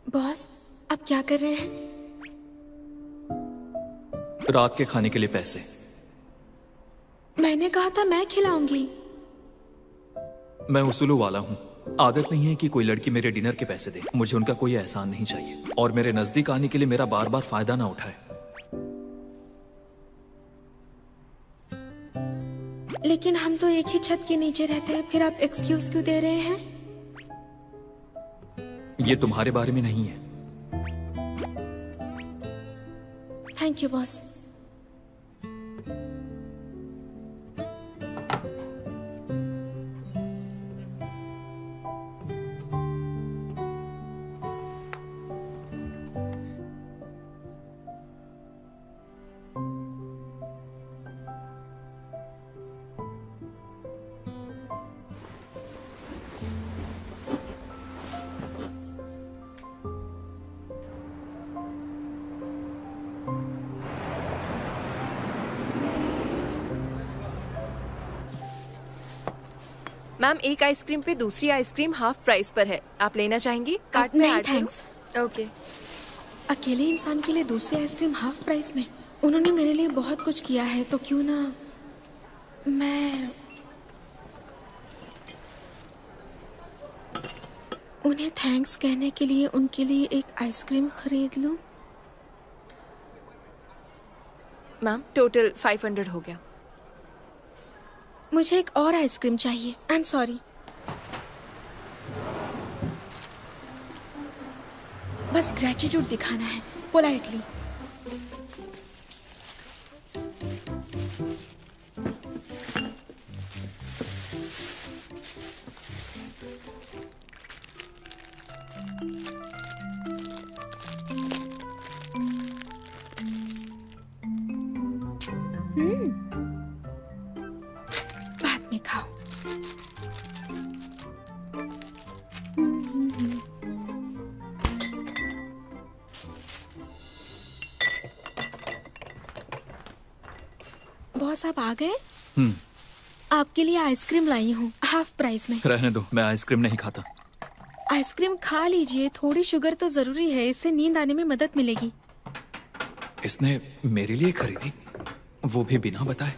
Boss, आप क्या कर रहे हैं? रात के खाने के लिए पैसे। मैंने कहा था मैं खिलाऊंगी। मैं उसूलों वाला हूँ। आदत नहीं है कि कोई लड़की मेरे डिनर के पैसे दे। मुझे उनका कोई एहसान नहीं चाहिए और मेरे नजदीक आने के लिए मेरा बार बार फायदा ना उठाए। लेकिन हम तो एक ही छत के नीचे रहते हैं, फिर आप एक्सक्यूज क्यों दे रहे हैं? ये तुम्हारे बारे में नहीं है। Thank you boss. मैम, एक आइसक्रीम पे दूसरी आइसक्रीम हाफ प्राइस पर है। आप लेना चाहेंगी? कार्ट में नहीं, ऐड करूं? थैंक्स। ओके। अकेले इंसान के लिए दूसरी आइसक्रीम हाफ प्राइस में? उन्होंने मेरे लिए बहुत कुछ किया है, तो क्यों ना मैं उन्हें थैंक्स कहने के लिए उनके लिए एक आइसक्रीम खरीद लूं? मैम, टोटल 500 हो गया। मुझे एक और आइसक्रीम चाहिए। I am sorry. बस ग्रेटिट्यूड दिखाना है, पोलाइटली। बाद में खाओ। बॉस, आप आ गए? आपके लिए आइसक्रीम लाई हूँ, हाफ प्राइस में। रहने दो, मैं आइसक्रीम नहीं खाता। आइसक्रीम खा लीजिए, थोड़ी शुगर तो जरूरी है, इससे नींद आने में मदद मिलेगी। इसने मेरे लिए खरीदी, वो भी बिना बताए।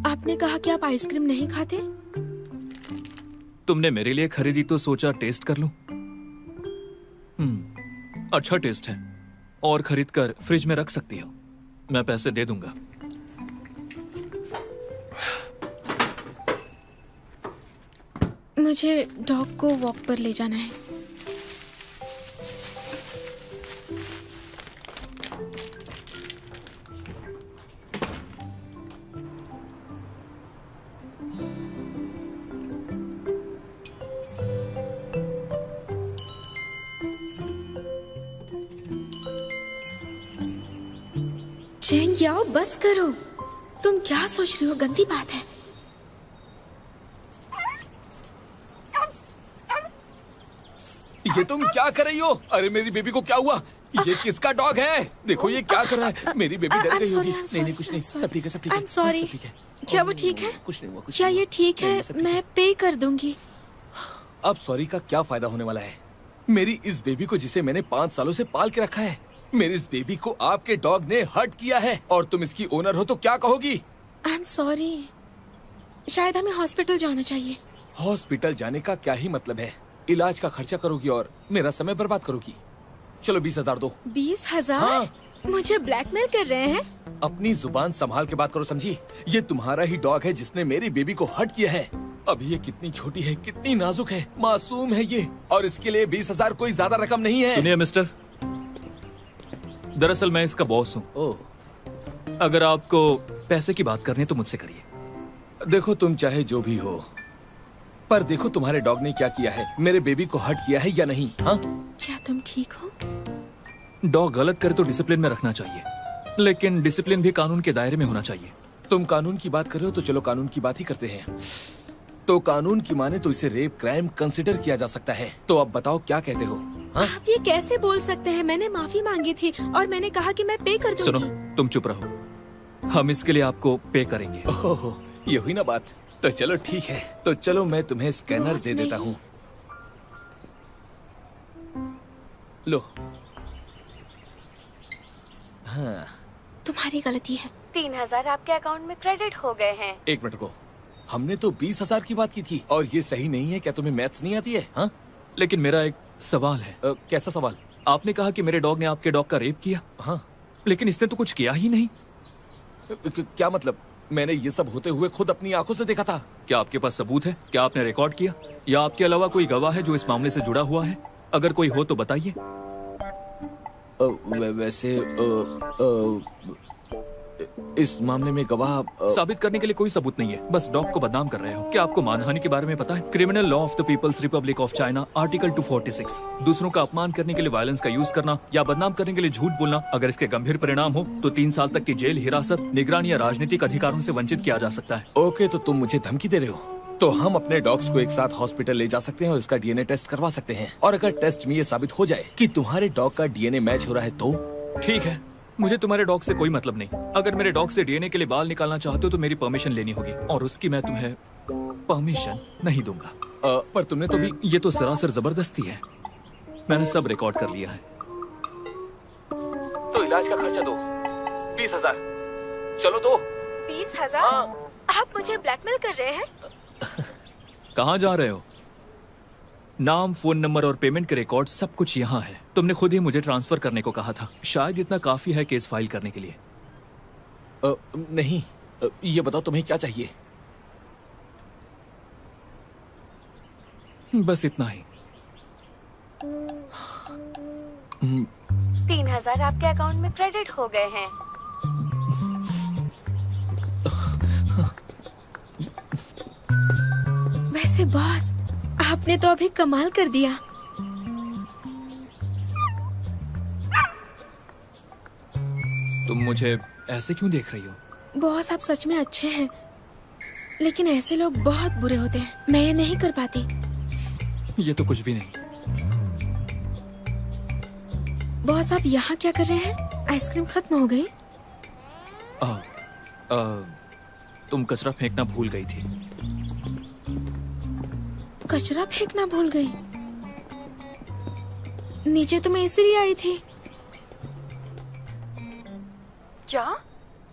आपने कहा कि आप आइसक्रीम नहीं खाते? तुमने मेरे लिए खरीदी तो सोचा टेस्ट कर लूं। अच्छा टेस्ट है और खरीद कर फ्रिज में रख सकती हो। मैं पैसे दे दूंगा। मुझे डॉग को वॉक पर ले जाना है। चैन याओ, बस करो। तुम क्या सोच रही हो? गंदी बात है। ये तुम क्या कर रही हो? अरे मेरी बेबी को क्या हुआ? ये किसका डॉग है? देखो ये क्या कर रहा है। मेरी बेबी डर गई होगी। नहीं कुछ नहीं, सब ठीक है, सब ठीक है। I'm sorry। सब ठीक है। क्या वो ठीक है? कुछ नहीं हुआ, कुछ क्या नहीं ये हुआ। ठीक है? नहीं, सब ठीक मैं पे कर दूंगी। अब सॉरी का क्या फायदा होने वाला है? मेरी इस बेबी को जिसे मैंने 5 सालों से पाल के रखा है, मेरी इस बेबी को आपके डॉग ने हर्ट किया है और तुम इसकी ओनर हो तो क्या कहोगी? I am sorry. शायद हमें हॉस्पिटल जाना चाहिए। हॉस्पिटल जाने का क्या ही मतलब है? इलाज का खर्चा करोगी और मेरा समय बर्बाद करोगी। चलो 20,000 दो। 20,000? हाँ। मुझे ब्लैकमेल कर रहे हैं? अपनी जुबान संभाल के बात करो, समझी? ये तुम्हारा ही डॉग है जिसने मेरी बेबी को हर्ट किया है। अभी ये कितनी छोटी है, कितनी नाजुक है, मासूम है ये, और इसके लिए 20,000 कोई ज्यादा रकम नहीं है। सुनिए मिस्टर, दरअसल मैं इसका बॉस हूँ। ओह। अगर आपको पैसे की बात करनी है तो मुझसे करिए। देखो तुम चाहे जो भी हो, पर देखो तुम्हारे डॉग ने क्या किया है, मेरे बेबी को हर्ट किया है या नहीं? हाँ, क्या तुम ठीक हो? डॉग गलत करे तो डिसिप्लिन में रखना चाहिए, लेकिन डिसिप्लिन भी कानून के दायरे में होना चाहिए। तुम कानून की बात कर रहे हो तो चलो कानून की बात ही करते हैं। तो कानून की माने तो इसे रेप क्राइम कंसिडर किया जा सकता है। तो अब बताओ क्या कहते हो? हाँ? आप ये कैसे बोल सकते हैं? मैंने माफी मांगी थी और मैंने कहा कि मैं पे कर सुनो, दूंगी। तुम चुप रहो। हम इसके लिए आपको पे करेंगे। ओहो, ये हुई ना बात। तो चलो ठीक है, तो चलो मैं तुम्हें स्कैनर बॉस, दे देता नहीं। हूँ। लो। हाँ, तुम्हारी गलती है। 3000 आपके अकाउंट में क्रेडिट हो गए हैं। एक मिनट रुको। हमने तो 20,000 की बात की थी और ये सही नहीं है। क्या तुम्हें मैथ्स नहीं आती है? हाँ? लेकिन मेरा एक सवाल है। कैसा सवाल? आपने कहा कि मेरे डॉग ने आपके डॉग का रेप किया, हाँ। लेकिन इसने तो कुछ किया ही नहीं। क्या मतलब? मैंने ये सब होते हुए खुद अपनी आंखों से देखा था। क्या आपके पास सबूत है? क्या आपने रिकॉर्ड किया? या आपके अलावा कोई गवाह है जो इस मामले से जुड़ा हुआ है? अगर कोई हो तो बताइए। वैसे इस मामले में गवाह साबित करने के लिए कोई सबूत नहीं है, बस डॉग को बदनाम कर रहे हो। क्या आपको मानहानि के बारे में पता है? Criminal law of the People's Republic of China article 246, दूसरों का अपमान करने के लिए वायलेंस का यूज करना या बदनाम करने के लिए झूठ बोलना, अगर इसके गंभीर परिणाम हो तो 3 साल तक की जेल, हिरासत, निगरानी या राजनीतिक अधिकारों से वंचित किया जा सकता है। ओके, तो तुम मुझे धमकी दे रहे हो? तो हम अपने डॉग्स को एक साथ हॉस्पिटल ले जा सकते हैं और इसका डीएनए टेस्ट करवा सकते हैं। और अगर टेस्ट में ये साबित हो जाए कि तुम्हारे डॉग का डीएनए मैच हो रहा है तो? ठीक है, मुझे तुम्हारे डॉग से कोई मतलब नहीं। अगर मेरे डॉग से डीएनए के लिए बाल निकालना चाहते हो तो मेरी परमिशन लेनी होगी, और उसकी मैं तुम्हें परमिशन नहीं दूंगा। पर तुमने तो भी। ये तो सरासर जबरदस्ती है। मैंने सब रिकॉर्ड कर लिया है। तो इलाज का खर्चा दो, 20,000। चलो दो। 20,000? हाँ। आप मुझे ब्लैकमेल कर रहे हैं? कहाँ जा रहे हो? नाम, फोन नंबर और पेमेंट के रिकॉर्ड सब कुछ यहाँ है। तुमने खुद ही मुझे ट्रांसफर करने को कहा था। शायद इतना काफी है केस फाइल करने के लिए। नहीं, ये बताओ तुम्हें क्या चाहिए? बस इतना ही। 3000 आपके अकाउंट में क्रेडिट हो गए हैं। वैसे बॉस, आपने तो अभी कमाल कर दिया। तुम मुझे ऐसे क्यों देख रही हो? बॉस, आप सच में अच्छे हैं, लेकिन ऐसे लोग बहुत बुरे होते हैं। मैं ये नहीं कर पाती। ये तो कुछ भी नहीं। बॉस, आप यहाँ क्या कर रहे हैं? आइसक्रीम खत्म हो गई? तुम कचरा फेंकना भूल गई थी। कचरा फेंकना भूल गई? नीचे तो मैं इसीलिए आई थी। क्या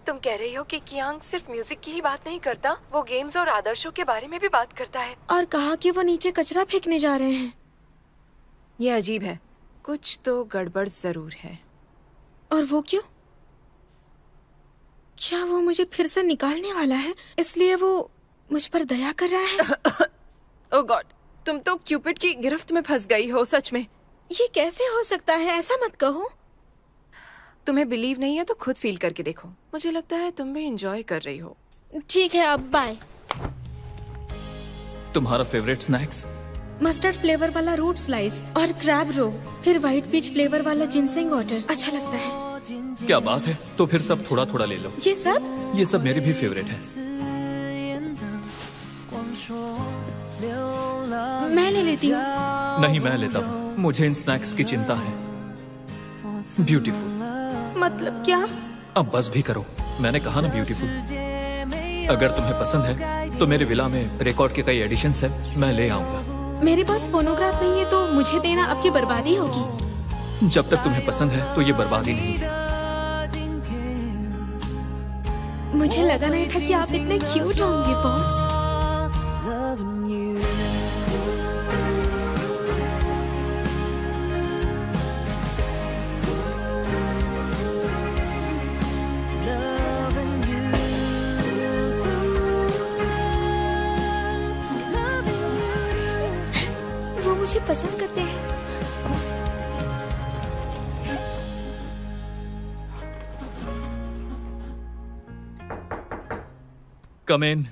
तुम कह रही हो कि कियांग सिर्फ म्यूजिक की ही बात नहीं करता, वो गेम्स और आदर्शों के बारे में भी बात करता है? और कहा कि वो नीचे कचरा फेंकने जा रहे हैं। ये अजीब है, कुछ तो गड़बड़ जरूर है। और वो क्यों? क्या वो मुझे फिर से निकालने वाला है, इसलिए वो मुझ पर दया कर रहा है? ओह गॉड, तुम तो क्यूपिड की गिरफ्त में फंस गई हो। सच में ये कैसे हो सकता है? ऐसा मत कहो। तुम्हें बिलीव नहीं है तो खुद फील करके देखो। मुझे लगता है तुम भी एंजॉय कर रही हो। ठीक है, अब बाय। तुम्हारा फेवरेट स्नैक्स? मस्टर्ड फ्लेवर वाला रूट स्लाइस और क्रैब रो, फिर व्हाइट पीच फ्लेवर वाला जिनसेंग वाटर अच्छा लगता है। क्या बात है, तो फिर सब थोड़ा थोड़ा ले लो। ये सब? ये सब मेरी भी फेवरेट है। मैं ले लेती हूँ। नहीं, मैं लेता हूँ। मुझे इन स्नैक्स की चिंता है। ब्यूटीफुल। मतलब क्या? अब बस भी करो, मैंने कहा ना ब्यूटीफुल। अगर तुम्हें पसंद है तो मेरे विला में रिकॉर्ड के कई एडिशंस है, मैं ले आऊंगा। मेरे पास फोनोग्राफ नहीं है तो मुझे देना आपकी बर्बादी होगी। जब तक तुम्हें पसंद है तो ये बर्बादी नहीं है। मुझे लगा नहीं था कि आप इतने क्यूट होंगे बॉस। वो मुझे पसंद करते हैं। कम इन।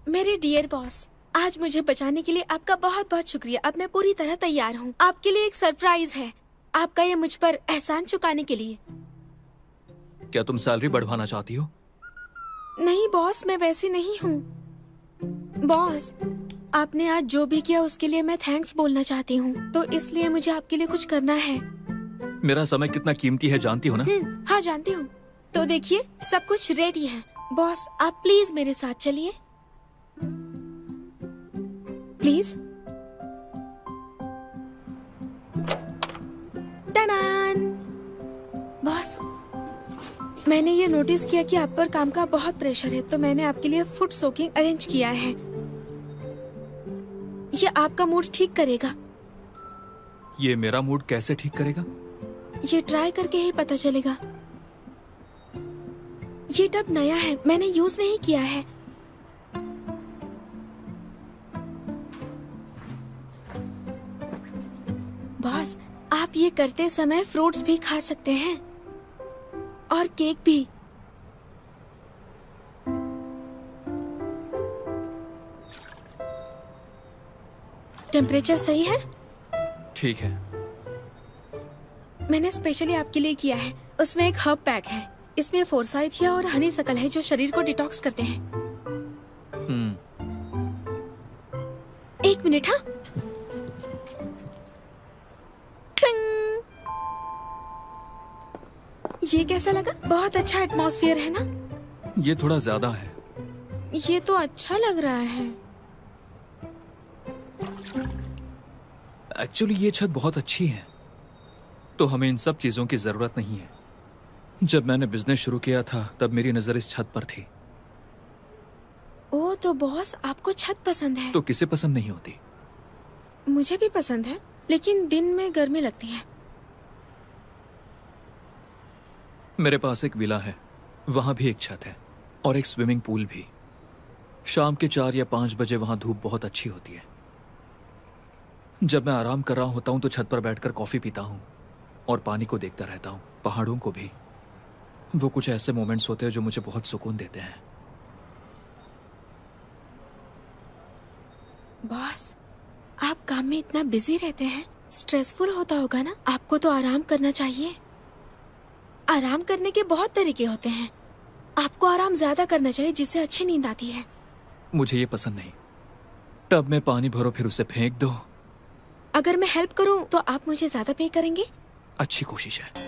मेरे डियर बॉस, आज मुझे बचाने के लिए आपका बहुत बहुत शुक्रिया। अब मैं पूरी तरह तैयार हूँ। आपके लिए एक सरप्राइज है, आपका ये मुझ पर एहसान चुकाने के लिए। क्या तुम सैलरी बढ़वाना चाहती हो? नहीं बॉस, मैं वैसी नहीं हूँ। बॉस, आपने आज जो भी किया उसके लिए मैं थैंक्स बोलना चाहती हूँ, तो इसलिए मुझे आपके लिए कुछ करना है। मेरा समय कितना कीमती है जानती हो ना? हाँ जानती हूँ। तो देखिए सब कुछ रेडी है। बॉस आप प्लीज मेरे साथ चलिए, प्लीज। टनान! बॉस, मैंने ये नोटिस किया कि आप पर काम का बहुत प्रेशर है, तो मैंने आपके लिए फुट सोकिंग अरेंज किया है। ये आपका मूड ठीक करेगा। ये मेरा मूड कैसे ठीक करेगा? ये ट्राई करके ही पता चलेगा। ये टब नया है, मैंने यूज नहीं किया है। बॉस, आप ये करते समय फ्रूट्स भी खा सकते हैं और केक भी। टेम्परेचर सही है? ठीक है। मैंने स्पेशली आपके लिए किया है। उसमें एक हर्ब पैक है, इसमें फोर्साइथिया और हनी सकल है जो शरीर को डिटॉक्स करते हैं। एक मिनट। हाँ, टंग! ये कैसा लगा? बहुत अच्छा एटमॉस्फेयर है ना? ये थोड़ा ज्यादा है। ये तो अच्छा लग रहा है। एक्चुअली ये छत बहुत अच्छी है, तो हमें इन सब चीजों की जरूरत नहीं है। जब मैंने बिजनेस शुरू किया था तब मेरी नजर इस छत पर थी। ओह, तो बॉस आपको छत पसंद है? तो किसे पसंद नहीं होती? मुझे भी पसंद है, लेकिन दिन में गर्मी लगती है। मेरे पास एक विला है, वहां भी एक छत है और एक स्विमिंग पूल भी। शाम के 4 या 5 बजे वहां धूप बहुत अच्छी होती है। जब मैं आराम कर रहा होता हूं तो छत पर बैठकर कॉफी पीता हूं और पानी को देखता रहता हूं, पहाड़ों को भी। वो कुछ ऐसे मोमेंट्स होते हैं जो मुझे बहुत सुकून देते हैं। बॉस, आप काम में इतना बिजी रहते हैं, स्ट्रेसफुल होता होगा ना? आपको तो आराम करना चाहिए। आराम करने के बहुत तरीके होते हैं। आपको आराम ज्यादा करना चाहिए, जिससे अच्छी नींद आती है। मुझे ये पसंद नहीं। टब में पानी भरो फिर उसे फेंक दो। अगर मैं हेल्प करूं तो आप मुझे ज्यादा पे करेंगे? अच्छी कोशिश है।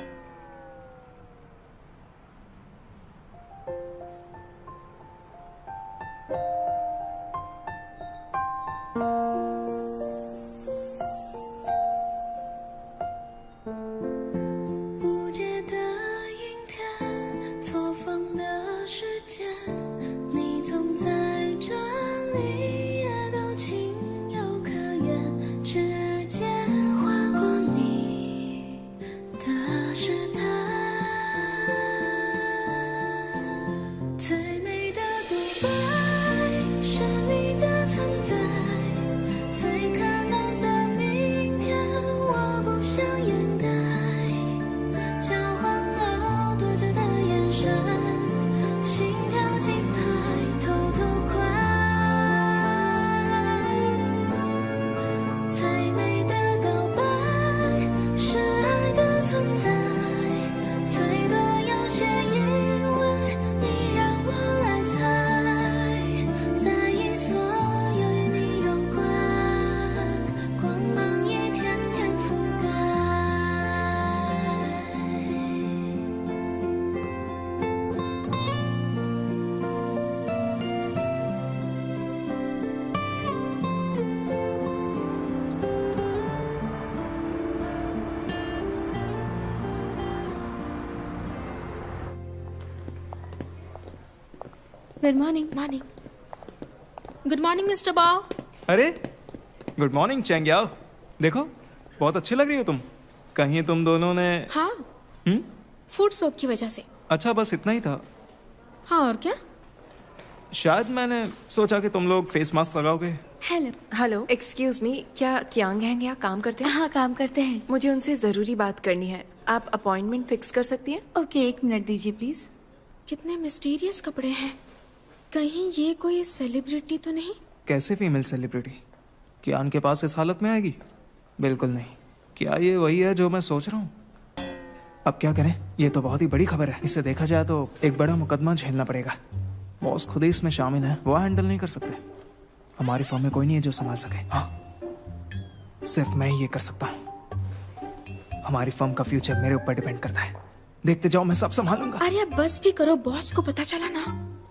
Good morning. Morning. Good morning mister बाओ। अरे गुड मॉर्निंग चेंग्याओ। देखो बहुत अच्छी लग रही हो तुम। कहीं तुम दोनों ने? हाँ, फूड सोक की वजह से। अच्छा, बस इतना ही था? हाँ, और क्या? शायद मैंने सोचा कि तुम लोग फेस मास्क लगाओगे। हेलो, एक्सक्यूज मी, क्या कियांग हैंग यहाँ काम करते हैं? हाँ, काम करते हैं। मुझे उनसे जरूरी बात करनी है। आप अपॉइंटमेंट फिक्स कर सकती हैं? ओके, 1 मिनट दीजिए प्लीज। कितने मिस्टीरियस कपड़े हैं। कहीं ये कोई सेलिब्रिटी तो नहीं? कैसे फीमेल सेलिब्रिटी कियान के पास इस हालत में आएगी? बिल्कुल नहीं। क्या ये वही है जो मैं सोच रहा हूँ? अब क्या करें, ये तो बहुत ही बड़ी खबर है। इसे देखा जाए तो एक बड़ा मुकदमा झेलना पड़ेगा। बॉस खुद ही इसमें शामिल है, वो हैंडल नहीं कर सकते। हमारी फर्म में कोई नहीं है जो संभाल सके। हाँ, सिर्फ मैं ही ये कर सकता हूँ। हमारी फर्म का फ्यूचर मेरे ऊपर डिपेंड करता है। देखते जाओ, मैं सब संभालूंगा। अरे बस भी करो, बॉस को पता चला ना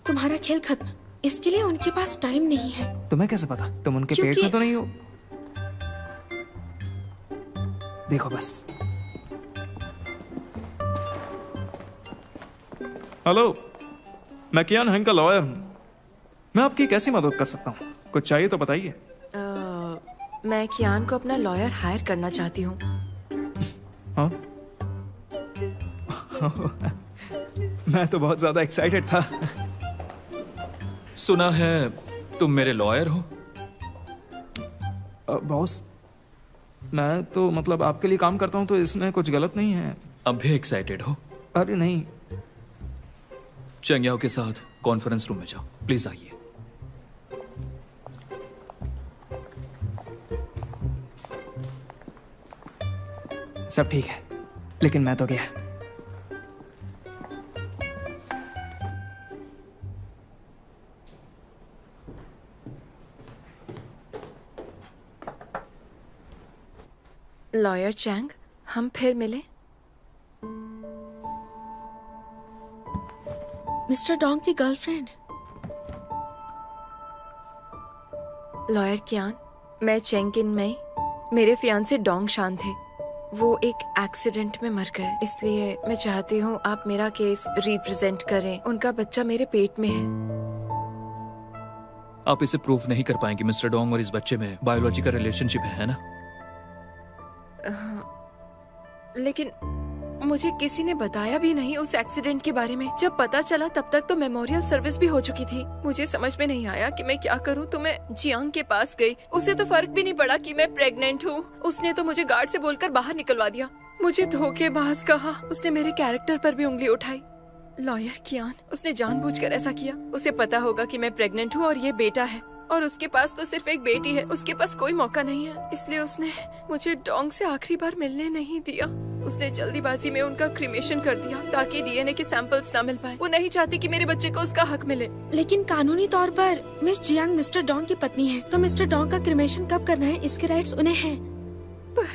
तुम्हारा खेल खत्म। इसके लिए उनके पास टाइम नहीं है। तुम्हें कैसे पता? तुम उनके पेट में तो नहीं हो। देखो बस। हेलो, मैं कियान हेंग का लॉयर हूँ। मैं आपकी कैसी मदद कर सकता हूँ? कुछ चाहिए तो बताइए। मैं कियान को अपना लॉयर हायर करना चाहती हूँ। हाँ? मैं तो बहुत ज्यादा एक्साइटेड था। सुना है तुम मेरे लॉयर हो। बॉस, मैं तो मतलब आपके लिए काम करता हूँ, तो इसमें कुछ गलत नहीं है। अब भी एक्साइटेड हो? अरे नहीं। चंग्याओ के साथ कॉन्फ्रेंस रूम में जाओ, प्लीज आइए। सब ठीक है, लेकिन मैं तो गया। लॉयर चैंग, हम फिर मिले। मिस्टर डोंग की गर्लफ्रेंड। लॉयर कियान, मैं चेंग किन मई, मेरे फियांसे डोंग शान थे। वो एक एक्सीडेंट में मर गए, इसलिए मैं चाहती हूँ आप मेरा केस रिप्रेजेंट करें। उनका बच्चा मेरे पेट में है। आप इसे प्रूफ नहीं कर पाएंगे। मिस्टर डोंग और इस बच्चे में बायोलॉजिकल रिलेशनशिप है ना? लेकिन मुझे किसी ने बताया भी नहीं उस एक्सीडेंट के बारे में। जब पता चला तब तक तो मेमोरियल सर्विस भी हो चुकी थी। मुझे समझ में नहीं आया कि मैं क्या करूं, तो मैं जियांग के पास गई। उसे तो फर्क भी नहीं पड़ा कि मैं प्रेग्नेंट हूँ। उसने तो मुझे गार्ड से बोलकर बाहर निकलवा दिया। मुझे धोखेबाज कहा। उसने मेरे कैरेक्टर पर भी उंगली उठाई। लॉयर कियान, उसने जानबूझकर ऐसा किया। उसे पता होगा कि मैं प्रेग्नेंट हूँ और ये बेटा है, और उसके पास तो सिर्फ एक बेटी है। उसके पास कोई मौका नहीं है, इसलिए उसने मुझे डोंग से आखिरी बार मिलने नहीं दिया। उसने जल्दीबाजी में उनका क्रीमेशन कर दिया ताकि डीएनए के सैंपल्स ना मिल पाए। वो नहीं चाहती कि मेरे बच्चे को उसका हक मिले। लेकिन कानूनी तौर पर मिस जियांग मिस्टर डोंग की पत्नी है, तो मिस्टर डोंग का क्रिमेशन कब करना है इसके राइट्स उन्हें हैं। पर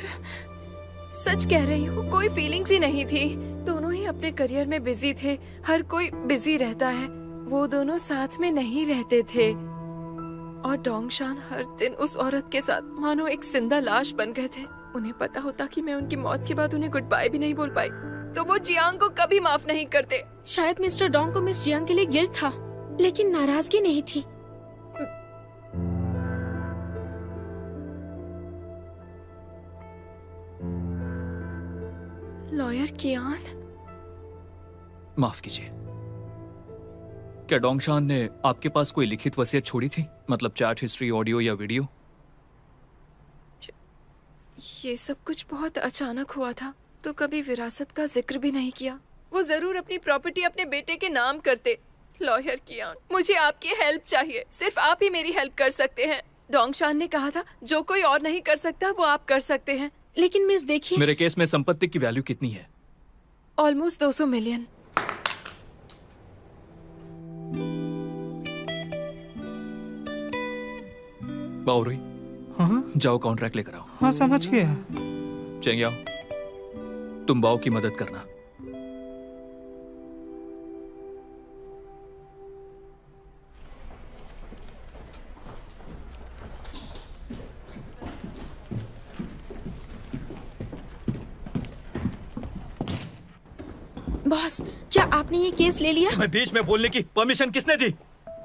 सच कह रही हूँ, कोई फीलिंग्स ही नहीं थी। दोनों ही अपने करियर में बिजी थे। हर कोई बिजी रहता है। वो दोनों साथ में नहीं रहते थे, और डोंगशान हर दिन उस औरत के साथ मानो एक जिंदा लाश बन गए थे। उन्हें पता होता कि मैं उनकी मौत के बाद उन्हें गुड बाय भी नहीं बोल पाई, तो वो जियांग को कभी माफ नहीं करते। शायद मिस्टर डोंग को मिस जियांग के लिए गिल्ट था, लेकिन नाराजगी नहीं थी। लॉयर कियान, माफ कीजिए, क्या डोंगशान ने आपके पास कोई लिखित वसीयत छोड़ी थी? मतलब चैट हिस्ट्री, ऑडियो या वीडियो? ये सब कुछ बहुत अचानक हुआ था, तो कभी विरासत का जिक्र भी नहीं किया। वो जरूर अपनी प्रॉपर्टी अपने बेटे के नाम करते। लॉयर कियान, मुझे आपकी हेल्प चाहिए। सिर्फ आप ही मेरी हेल्प कर सकते हैं। डोंगशान ने कहा था जो कोई और नहीं कर सकता वो आप कर सकते हैं। लेकिन मिस देखिए, मेरे केस में संपत्ति की वैल्यू कितनी है? Almost 200 million. बाओरुई, हाँ जाओ कॉन्ट्रैक्ट लेकर आओ। हाँ, समझ गया। चेंग्याओ, तुम बाओ की मदद करना। बॉस, क्या आपने ये केस ले लिया? मैं बीच में बोलने की परमिशन किसने दी?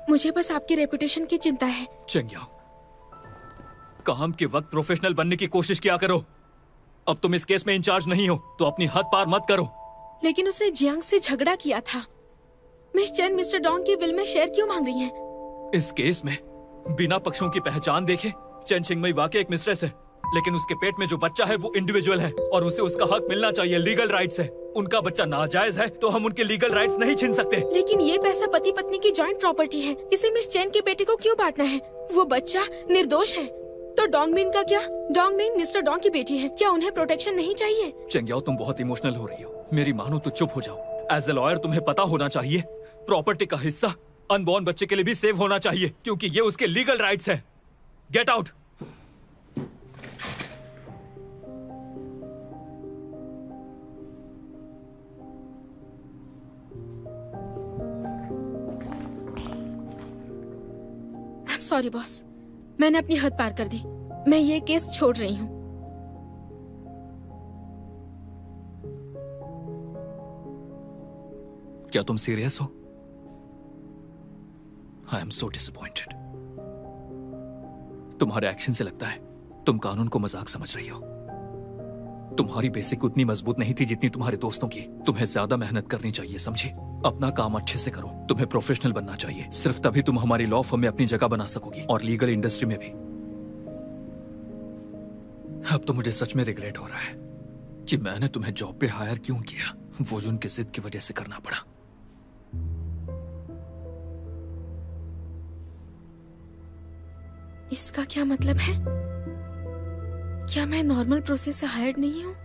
मुझे बस आपकी रेपुटेशन की चिंता है। चेंग्याओ, काम के वक्त प्रोफेशनल बनने की कोशिश किया करो। अब तुम इस केस में इंचार्ज नहीं हो, तो अपनी हद पार मत करो। लेकिन उसने जियांग से झगड़ा किया था। मिस चेन मिस्टर डोंग की विल में शेयर क्यों मांग रही हैं? इस केस में बिना पक्षों की पहचान देखे चेन चिंगमई वाकई एक मिस्ट्रेस है, लेकिन उसके पेट में जो बच्चा है वो इंडिविजुअल है और उसे उसका हक मिलना चाहिए। लीगल राइट्स है। उनका बच्चा नाजायज है तो हम उनके लीगल राइट्स नहीं छीन सकते। लेकिन ये पैसा पति पत्नी की जॉइंट प्रॉपर्टी है। इसे मिस चेन के बेटे को क्यों बांटना है? वो बच्चा निर्दोष है। तो डोंगमिन का क्या? डोंगमिन मिस्टर डोंग की बेटी है, क्या उन्हें प्रोटेक्शन नहीं चाहिए? चेंग्याओ, तुम बहुत इमोशनल हो रही हो। मेरी मानो तो चुप हो जाओ। एज ए लॉयर तुम्हें पता होना चाहिए प्रॉपर्टी का हिस्सा अनबॉर्न बच्चे के लिए भी सेफ होना चाहिए, क्योंकि ये उसके लीगल राइट्स है। Get out. सॉरी बॉस, मैंने अपनी हद पार कर दी। मैं ये केस छोड़ रही हूँ। क्या तुम सीरियस हो? I am so disappointed. तुम्हारे एक्शन से लगता है तुम कानून को मजाक समझ रही हो। तुम्हारी बेसिक उतनी मजबूत नहीं थी जितनी तुम्हारे दोस्तों की। तुम्हें ज्यादा मेहनत करनी चाहिए, समझी? अपना काम अच्छे से करो। तुम्हें प्रोफेशनल बनना चाहिए। सिर्फ तभी तुम हमारी लॉ फर्म में अपनी जगह बना सकोगी, और लीगल इंडस्ट्री में भी। अब तो मुझे सच में रिग्रेट हो रहा है कि मैंने तुम्हें जॉब पे हायर क्यों किया। वो जो उनकी जिद की वजह से करना पड़ा। इसका क्या मतलब है? क्या मैं नॉर्मल प्रोसेस से हायर्ड नहीं हूँ?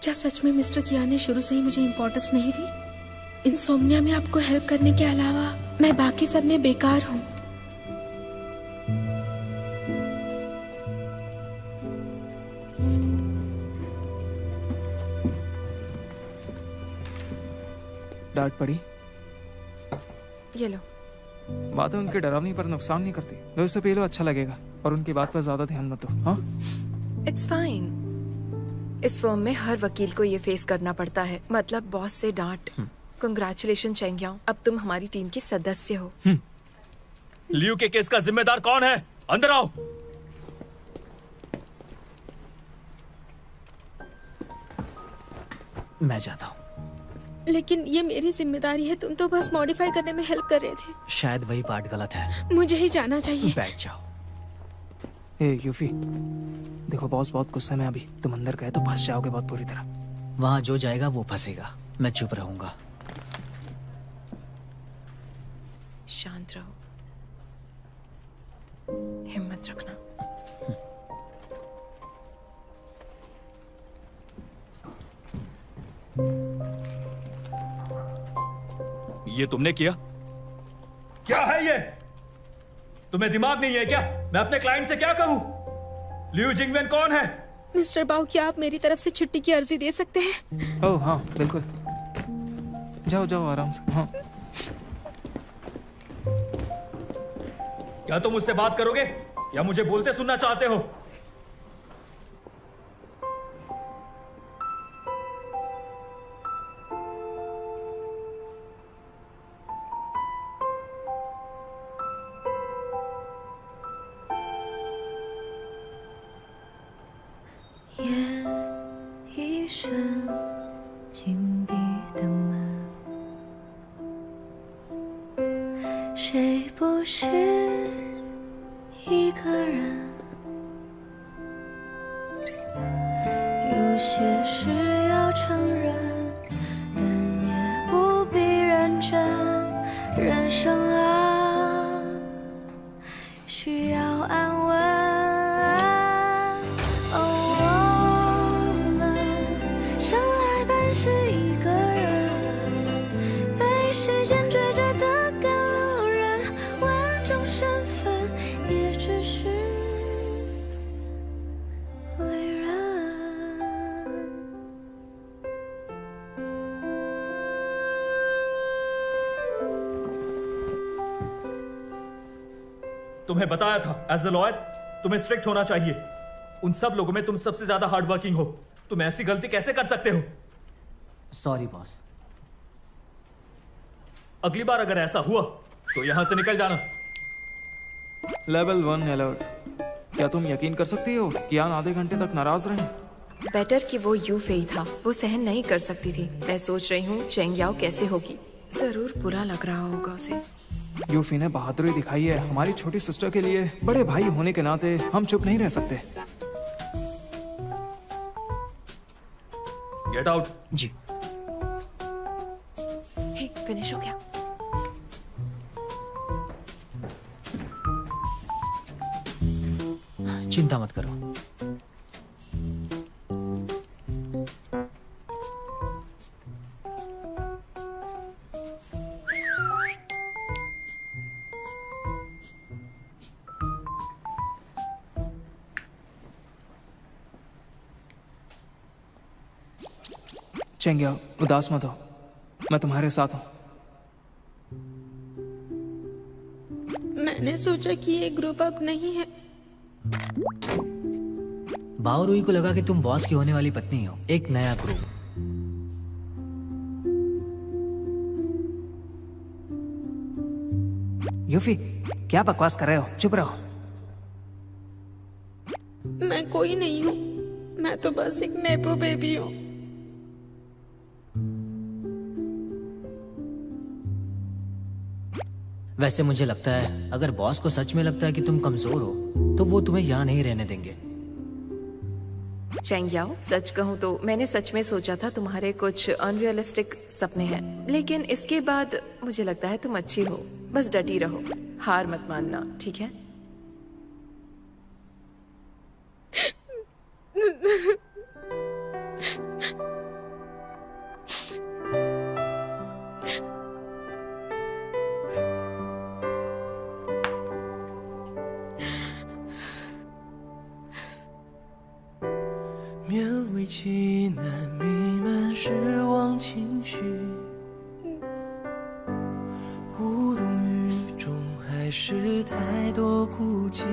क्या सच में मिस्टर किया ने शुरू से ही मुझे इम्पोर्टेंस नहीं दी? इंसोम्निया में आपको हेल्प करने के अलावा मैं बाकी सब में बेकार हूँ। डांट पड़ी? ये लो। बातें उनके डरावनी पर नुकसान नहीं करती। लो इसे पी लो, अच्छा लगेगा। और उनकी बात पर ज्यादा ध्यान मत दो। हाँ, इट्स फाइन। इस फर्म में हर वकील को ये फेस करना पड़ता है, मतलब बॉस से डांट। कंग्रेचुलेशन चेंगियाओ, अब तुम हमारी टीम के सदस्य हो। लियू के केस का जिम्मेदार कौन है? अंदर आओ। मैं जाता हूँ। लेकिन ये मेरी जिम्मेदारी है। तुम तो बस मॉडिफाई करने में हेल्प कर रहे थे। शायद वही पार्ट गलत है। मुझे ही जाना चाहिए। बैठ जाओ। ए यूफी, देखो बॉस बहुत गुस्से में। अभी तुम अंदर गए तो फंस जाओगे बहुत बुरी तरह। वहां जो जाएगा वो फंसेगा। मैं चुप रहूंगा। शांत रहो, हिम्मत रखना। ये तुमने किया? क्या है ये? तुम्हें दिमाग नहीं है क्या? मैं अपने क्लाइंट से क्या कहूं? लियू जिंगवेन कौन है? मिस्टर बाओ, क्या आप मेरी तरफ से छुट्टी की अर्जी दे सकते हैं? ओह हाँ बिल्कुल, जाओ जाओ आराम से। हाँ, क्या तुम मुझसे बात करोगे या मुझे बोलते सुनना चाहते हो? तुम्हें बताया था एज अ लॉयर तुम्हें स्ट्रिक्ट होना चाहिए। उन सब लोगों में तुम सबसे ज्यादा हार्ड वर्किंग हो। तुम ऐसी गलती कैसे कर सकते हो? Sorry boss. अगली बार अगर ऐसा हुआ तो यहां से निकल जाना। Level 1 alert. क्या तुम यकीन कर सकती हो कि यान आधे घंटे तक नाराज रहे? बेटर कि वो यू फेई था, वो सहन नहीं कर सकती थी। मैं सोच रही हूँ चेंग याओ कैसे होगी। जरूर बुरा लग रहा होगा उसे। यूफी ने बहादुरी दिखाई है हमारी छोटी सिस्टर के लिए। बड़े भाई होने के नाते हम चुप नहीं रह सकते। Get out. जी। हे, फिनिश हो गया। चिंता मत करो। चेंग याओ, उदास मत हो, मैं तुम्हारे साथ हूँ। मैंने सोचा कि ये ग्रुप अब नहीं है। बाओरुई को लगा कि तुम बॉस की होने वाली पत्नी हो। एक नया ग्रुप। यूफी, क्या बकवास कर रहे हो? चुप रहो। मैं कोई नहीं हूँ, मैं तो बस एक नेपो बेबी हूँ। वैसे मुझे लगता है अगर बॉस को सच में लगता है कि तुम कमजोर हो तो वो तुम्हें यहाँ नहीं रहने देंगे। चेंग याओ, सच कहूँ तो मैंने सच में सोचा था तुम्हारे कुछ अनरियलिस्टिक सपने हैं, लेकिन इसके बाद मुझे लगता है तुम अच्छी हो। बस डटी रहो, हार मत मानना, ठीक है?勉为其难弥漫失望情绪，无动于衷还是太多顾忌，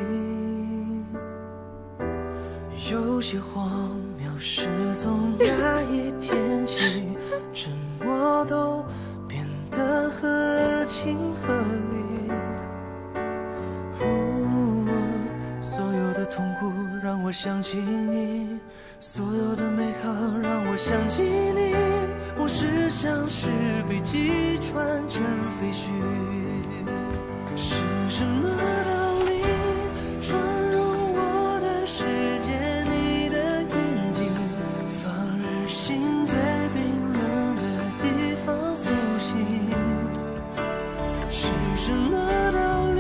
有些荒谬是从那一天起，沉默都变得合情合理。所有的痛苦让我想起你，所有的美好让我想起你，往事像是被击穿成废墟，是什么道理闯入我的世界？你的眼睛放任心在冰冷的地方苏醒，是什么道理？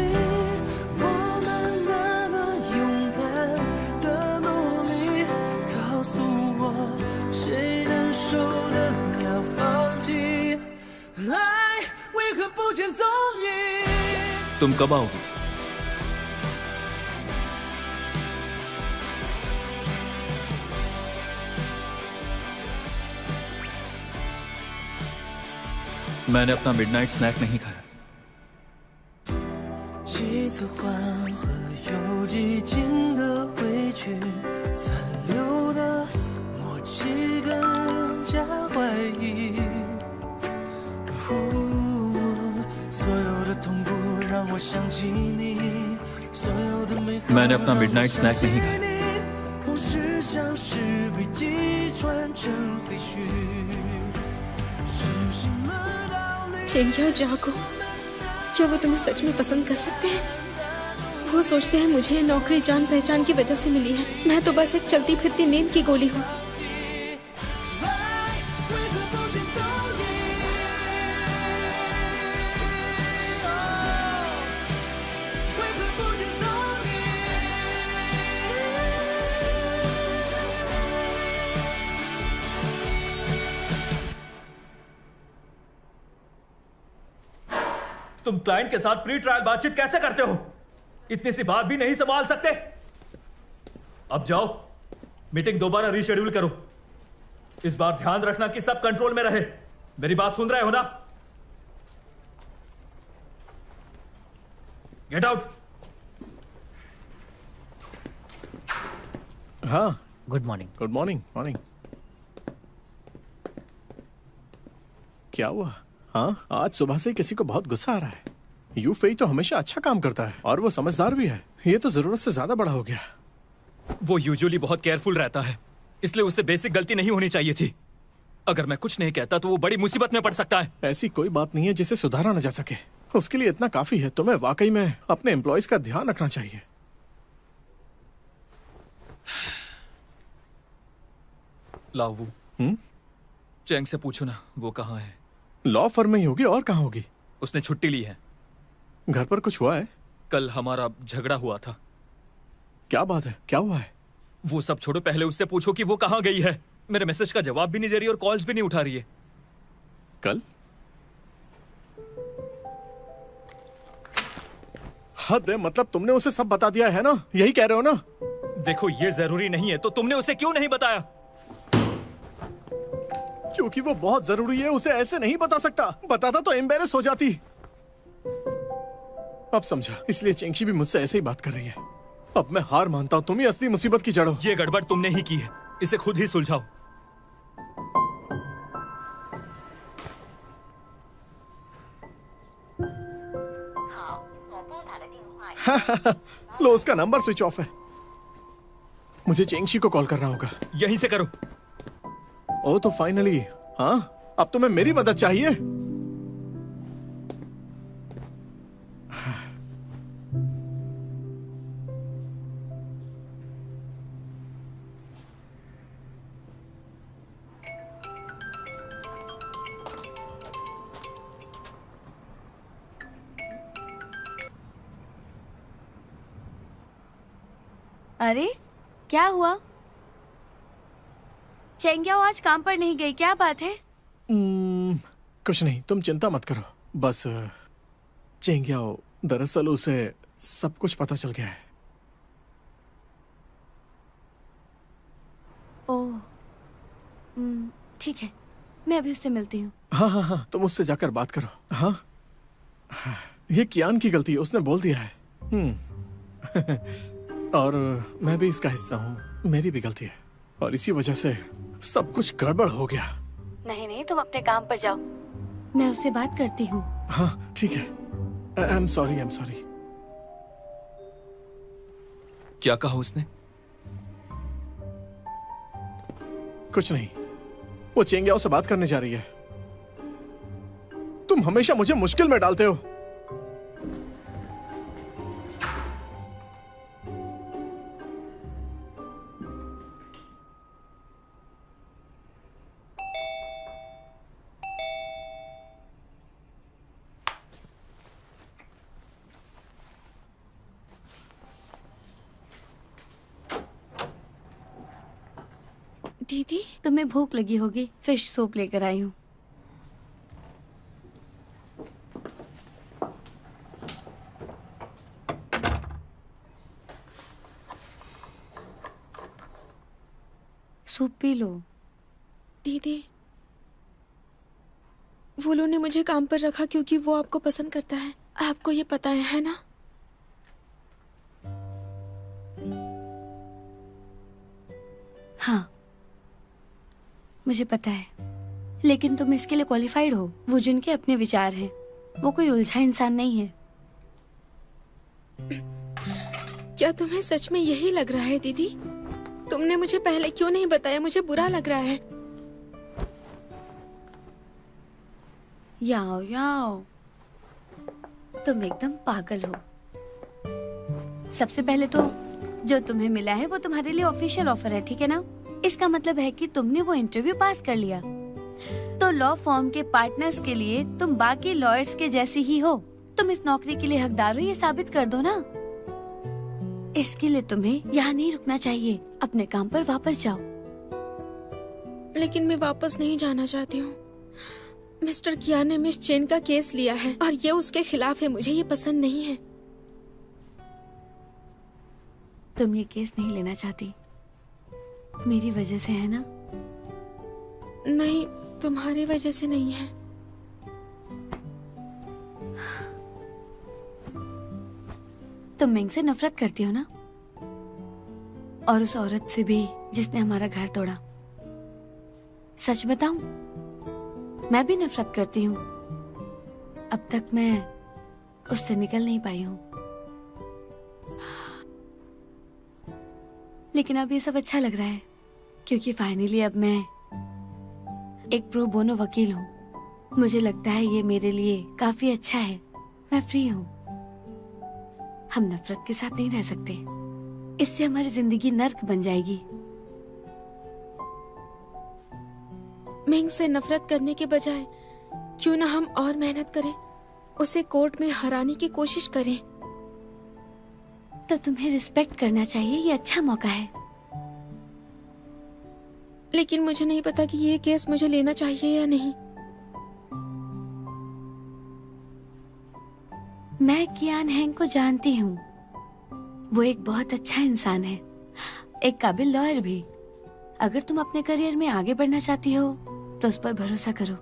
我们那么勇敢的努力，告诉我谁能受得了放弃？爱为何不见踪影？ तुम कब आओगे? मैंने अपना मिडनाइट स्नैक नहीं खाया। 几次缓和又激进的委屈，残留的默契更加怀疑。所有的痛苦让我想起你，所有的美好 मैंने अपना मिडनाइट स्नैक नहीं खाया। 往事像是被击穿成废墟，是什么道理？ चेंग याओ जागो, क्या वो तुम्हें सच में पसंद कर सकते हैं? वो सोचते हैं मुझे ये नौकरी जान पहचान की वजह से मिली है। मैं तो बस एक चलती फिरती नींद की गोली हूँ। तुम क्लाइंट के साथ प्री ट्रायल बातचीत कैसे करते हो? इतनी सी बात भी नहीं संभाल सकते? अब जाओ, मीटिंग दोबारा रीशेड्यूल करो। इस बार ध्यान रखना कि सब कंट्रोल में रहे। मेरी बात सुन रहे हो ना? Get out. हाँ, good morning. Good morning. Morning. क्या हुआ? हाँ, आज सुबह से किसी को बहुत गुस्सा आ रहा है। यू फेई तो हमेशा अच्छा काम करता है और वो समझदार भी है। ये तो जरूरत से ज्यादा बड़ा हो गया। वो यूजुअली बहुत केयरफुल रहता है, इसलिए उससे बेसिक गलती नहीं होनी चाहिए थी। अगर मैं कुछ नहीं कहता तो वो बड़ी मुसीबत में पड़ सकता है। ऐसी कोई बात नहीं है जिसे सुधारा न जा सके। उसके लिए इतना काफी है। तुम्हें वाकई में अपने एम्प्लॉयज का ध्यान रखना चाहिए। लाओ चैंग से पूछो ना वो कहाँ है। लॉ फर्म में ही होगी, और कहाँ होगी? उसने छुट्टी ली है। घर पर कुछ हुआ है? कल हमारा झगड़ा हुआ था। क्या बात है, क्या हुआ है? वो सब छोड़ो, पहले उससे पूछो कि वो कहाँ गई है। मेरे मैसेज का जवाब भी नहीं दे रही और कॉल्स भी नहीं उठा रही है। कल? हद है, मतलब तुमने उसे सब बता दिया है ना? यही कह रहे हो ना? देखो ये जरूरी नहीं है, तो तुमने उसे क्यों नहीं बताया? क्योंकि वो बहुत जरूरी है, उसे ऐसे नहीं बता सकता। बताता तो एम्बेरस हो जाती। अब समझा, इसलिए चेंगशी भी मुझसे ऐसे ही बात कर रही है। अब मैं हार मानता हूँ, तुम ही असली मुसीबत की जड़ हो। ये गड़बड़ तुमने ही की है, इसे खुद ही सुलझाओ। लो, उसका नंबर स्विच ऑफ है। मुझे चेंगशी को कॉल करना होगा। यहीं से करो। ओ तो फाइनली, हाँ, अब तुम्हें मेरी मदद चाहिए। अरे क्या हुआ? चेंग्याओ आज काम पर नहीं गई, क्या बात है? कुछ नहीं, तुम चिंता मत करो। बस चेंग्याओ, दरअसल उसे सब कुछ पता चल गया है। ओह, ठीक है, मैं अभी उससे मिलती हूँ। हाँ हाँ हाँ, तुम उससे जाकर बात करो। हाँ, ये कियान की गलती है, उसने बोल दिया है। और मैं भी इसका हिस्सा हूँ, मेरी भी गलती है, और इसी वजह से सब कुछ गड़बड़ हो गया। नहीं नहीं, तुम अपने काम पर जाओ, मैं उससे बात करती हूँ। हाँ ठीक है। I am sorry, I am sorry. क्या कहा उसने? कुछ नहीं, वो चेंग्याओ से बात करने जा रही है। तुम हमेशा मुझे मुश्किल में डालते हो। दीदी, तुम्हें भूख लगी होगी, फिश सूप लेकर आई हूँ। Soup P low. दीदी, वुलू ने मुझे काम पर रखा क्योंकि वो आपको पसंद करता है। आपको ये पता है ना? हाँ, मुझे पता है, लेकिन तुम इसके लिए क्वालिफाइड हो। वो जिनके अपने विचार हैं, वो कोई उलझा इंसान नहीं है। क्या तुम्हें सच में यही लग रहा है दीदी? तुमने मुझे पहले क्यों नहीं बताया? मुझे बुरा लग रहा है। याओ याओ, तुम एकदम पागल हो। सबसे पहले तो जो तुम्हें मिला है वो तुम्हारे लिए ऑफिशियल ऑफर है, ठीक है ना? इसका मतलब है कि तुमने वो इंटरव्यू पास कर लिया, तो लॉ फर्म के पार्टनर्स के लिए तुम बाकी लॉयर्स के जैसी ही हो। तुम इस नौकरी के लिए हकदार हो, ये साबित कर दो ना। इसके लिए तुम्हें यहाँ नहीं रुकना चाहिए, अपने काम पर वापस जाओ। लेकिन मैं वापस नहीं जाना चाहती हूँ। मिस्टर कियान ने मिस चेन का केस लिया है और ये उसके खिलाफ है। मुझे ये पसंद नहीं है। तुम ये केस नहीं लेना चाहती, मेरी वजह से है ना? नहीं, तुम्हारी वजह से नहीं है। तुम मिंग से नफरत करती हो ना, और उस औरत से भी जिसने हमारा घर तोड़ा। सच बताऊं, मैं भी नफरत करती हूँ। अब तक मैं उससे निकल नहीं पाई हूँ, लेकिन अब ये सब अच्छा लग रहा है। क्योंकि फाइनली अब मैं एक प्रो बोनो वकील हूँ। मुझे लगता है ये मेरे लिए काफी अच्छा है। मैं फ्री हूँ। हम नफरत के साथ नहीं रह सकते, इससे हमारी जिंदगी नर्क बन जाएगी। मिंग से नफरत करने के बजाय क्यों ना हम और मेहनत करें, उसे कोर्ट में हराने की कोशिश करें। तो तुम्हें रिस्पेक्ट करना चाहिए, ये अच्छा मौका है। लेकिन मुझे नहीं पता कि ये केस मुझे लेना चाहिए या नहीं। मैं कियान हैंग को जानती हूँ। वो एक बहुत अच्छा इंसान है, एक काबिल लॉयर भी। अगर तुम अपने करियर में आगे बढ़ना चाहती हो तो उस पर भरोसा करो।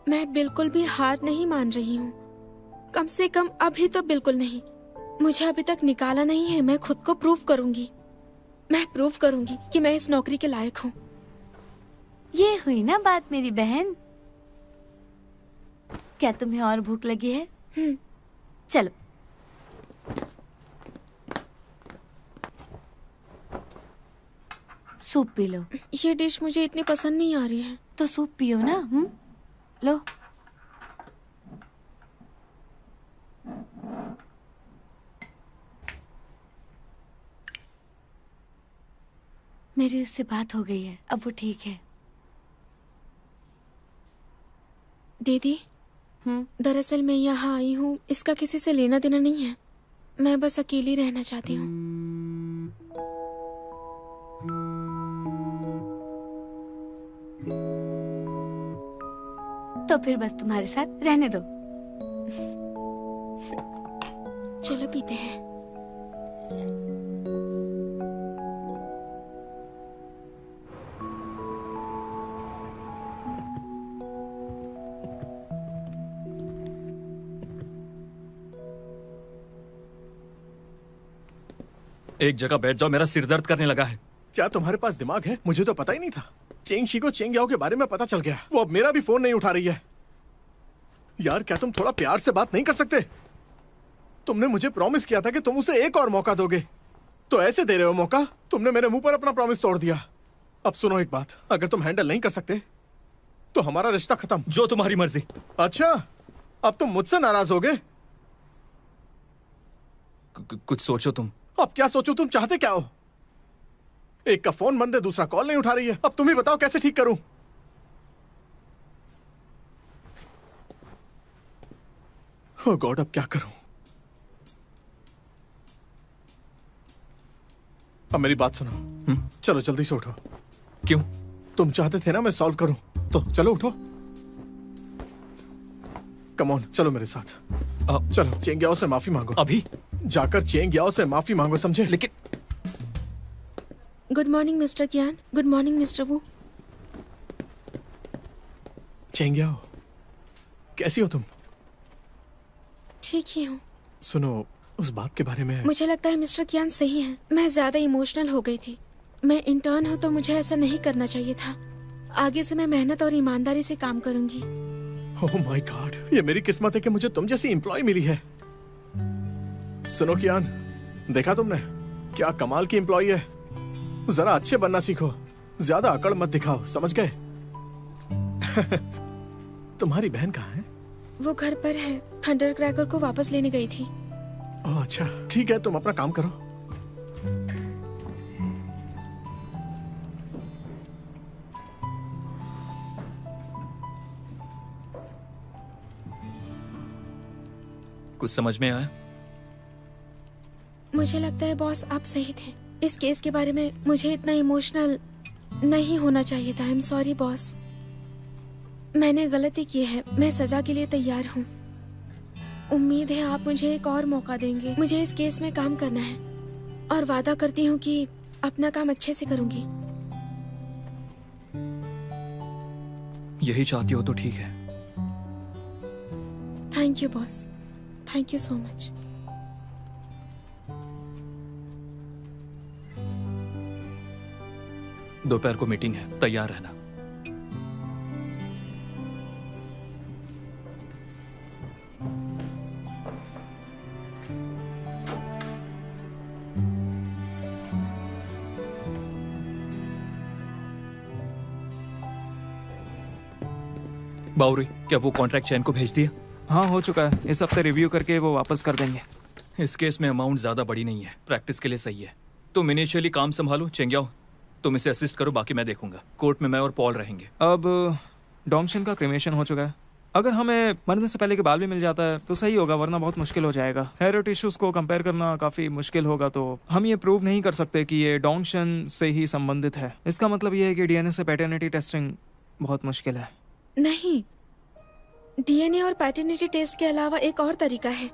मैं बिल्कुल भी हार नहीं मान रही हूँ, कम से कम अभी तो बिल्कुल नहीं। मुझे अभी तक निकाला नहीं है। मैं खुद को प्रूव करूंगी। मैं प्रूव करूंगी कि मैं इस नौकरी के लायक हूँ। ये हुई ना बात मेरी बहन। क्या तुम्हें और भूख लगी है? चलो। Soup P low. ये डिश मुझे इतनी पसंद नहीं आ रही है। तो सूप पियो ना। लो। मेरी उससे बात हो गई है, अब वो ठीक है। दीदी, दरअसल मैं यहाँ आई हूँ, इसका किसी से लेना देना नहीं है। मैं बस अकेली रहना चाहती हूँ। तो फिर बस तुम्हारे साथ रहने दो। चलो पीते हैं। एक जगह बैठ जाओ, मेरा सिर दर्द करने लगा है। क्या तुम्हारे पास दिमाग है? मुझे तो पता ही नहीं था। चेंग शी को चेंग याओ के बारे में पता चल गया। वो अब मेरा भी फोन नहीं उठा रही है। यार क्या तुम थोड़ा प्यार से बात नहीं कर सकते? तुमने मुझे प्रॉमिस किया था कि तुम उसे एक और मौका दोगे, तो ऐसे दे रहे हो मौका? तुमने मेरे मुंह पर अपना प्रॉमिस तोड़ दिया। अब सुनो एक बात, अगर तुम हैंडल नहीं कर सकते तो हमारा रिश्ता खत्म। जो तुम्हारी मर्जी। अच्छा, अब तुम मुझसे नाराज होगे? कुछ सोचो तुम। अब क्या सोचो? तुम चाहते क्या हो? एक का फोन बंद है, दूसरा कॉल नहीं उठा रही है। अब तुम ही बताओ कैसे ठीक करूं? ओह गॉड, अब क्या करूं? अब मेरी बात सुनो। चलो जल्दी से उठो। क्यों? तुम चाहते थे ना मैं सॉल्व करूं, तो चलो उठो। कम ऑन, चलो मेरे साथ। चलो चेंग याओ से माफी मांगो। अभी जाकर चेंग याओ से माफी मांगो, समझे? लेकिन गुड मॉर्निंग मिस्टर कियान। गुड मॉर्निंग मिस्टर वू। चेंग याओ, कैसी हो तुम? ठीक ही हूँ। सुनो, उस बात के बारे में मुझे लगता है मिस्टर कियान सही है। मैं ज्यादा इमोशनल हो गई थी। मैं इंटर्न हूँ तो मुझे ऐसा नहीं करना चाहिए था। आगे से मैं मेहनत और ईमानदारी से काम करूंगी। ओह माय गॉड, ये मेरी किस्मत है कि मुझे तुम जैसी एम्प्लॉय मिली है। सुनो कियान, देखा तुमने क्या कमाल की एम्प्लॉय है। जरा अच्छे बनना सीखो, ज्यादा अकड़ मत दिखाओ, समझ गए? तुम्हारी बहन कहाँ है? वो घर पर है। थंडर क्रैकर को वापस लेने गई थी। ओह अच्छा, ठीक है, तुम अपना काम करो। कुछ समझ में आया? मुझे लगता है बॉस आप सही थे। इस केस के बारे में मुझे इतना इमोशनल नहीं होना चाहिए था। आई एम सॉरी बॉस, मैंने गलती की है। मैं सजा के लिए तैयार हूँ। उम्मीद है आप मुझे एक और मौका देंगे। मुझे इस केस में काम करना है और वादा करती हूँ कि अपना काम अच्छे से करूंगी। यही चाहती हो तो ठीक है। Thank you boss, thank you so much. दोपहर को मीटिंग है, तैयार रहना। बाउरी, क्या वो कॉन्ट्रैक्ट चैन को भेज दिया? हाँ, हो चुका है। इस हफ्ते रिव्यू करके वो वापस कर देंगे। इस केस में अमाउंट ज्यादा बड़ी नहीं है, प्रैक्टिस के लिए सही है। तुम इनिशियली काम संभालो, चेंग्याओ तुम इसे असिस्ट करो, बाकी मैं देखूंगा। कोर्ट में मैं और पॉल रहेंगे। अब डोंगशन का क्रिमेशन हो चुका है। अगर हमें मरने से पहले के बाल भी मिल जाता है तो सही होगा, वरना बहुत मुश्किल हो जाएगा। हेयर टिश्यूज को कंपेयर करना काफ़ी मुश्किल होगा, तो हम ये प्रूव नहीं कर सकते कि ये डोंगशन से ही संबंधित है। इसका मतलब ये है कि डीएनए से पैटर्निटी टेस्टिंग बहुत मुश्किल है। नहीं, डीएनए और पैटर्निटी टेस्ट के अलावा एक और तरीका है।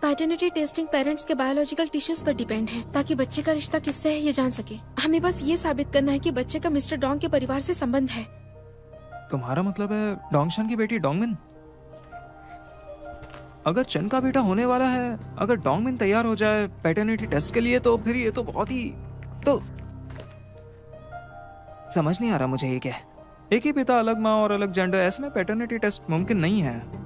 पैटर्निटी टेस्टिंग पेरेंट्स के बायोलॉजिकल टिश्यूज पर डिपेंड है, ताकि बच्चे का रिश्ता किससे है ये जान सके। हमें बस ये साबित करना है कि बच्चे का मिस्टर डोंग के परिवार से संबंध है। तुम्हारा मतलब है डोंगशन की बेटी डोंगमिन? अगर चन का बेटा होने वाला है, अगर डोंगमिन तैयार हो जाए पैटर्निटी टेस्ट के लिए, तो फिर ये तो बहुत ही तो समझ नहीं आ रहा मुझे ये क्या है। एक ही पिता, अलग माँ और अलग जेंडर, ऐसे में पैटर्निटी टेस्ट मुमकिन नहीं है।